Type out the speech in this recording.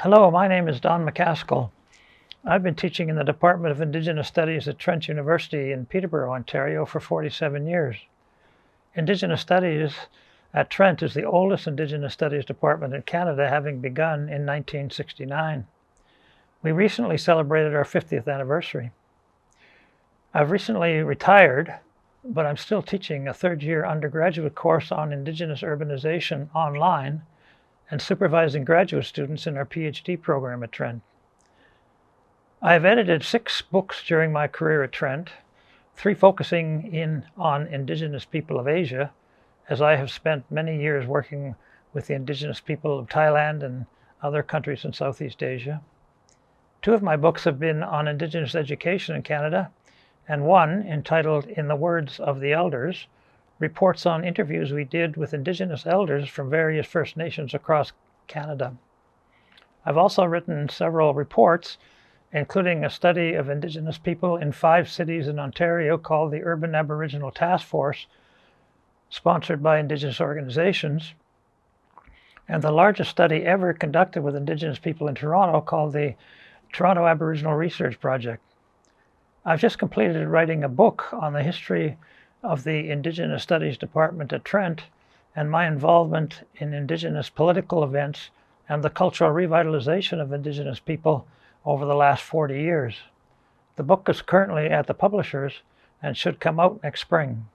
Hello, my name is DonMcCaskill. I've been teaching in the Department of Indigenous Studies at Trent University in Peterborough, Ontario for 47 years. Indigenous Studies at Trent is the oldest Indigenous Studies department in Canada, having begun in 1969. We recently celebrated our 50th anniversary. I've recently retired, but I'm still teaching a third-year undergraduate course on Indigenous urbanization online and supervising graduate students in our PhD program at Trent. I have edited 6 books during my career at Trent, 3 focusing on Indigenous people of Asia, as I have spent many years working with the Indigenous people of Thailand and other countries in Southeast Asia. 2 of my books have been on Indigenous education in Canada, and one, entitled In the Words of the Elders, reports on interviews we did with Indigenous elders from various First Nations across Canada. I've also written several reports, including a study of Indigenous people in 5 cities in Ontario called the Urban Aboriginal Task Force, sponsored by Indigenous organizations, and the largest study ever conducted with Indigenous people in Toronto called the Toronto Aboriginal Research Project. I've just completed writing a book on the history of the Indigenous Studies Department at Trent and my involvement in Indigenous political events and the cultural revitalization of Indigenous people over the last 40 years. The book is currently at the publishers and should come out next spring.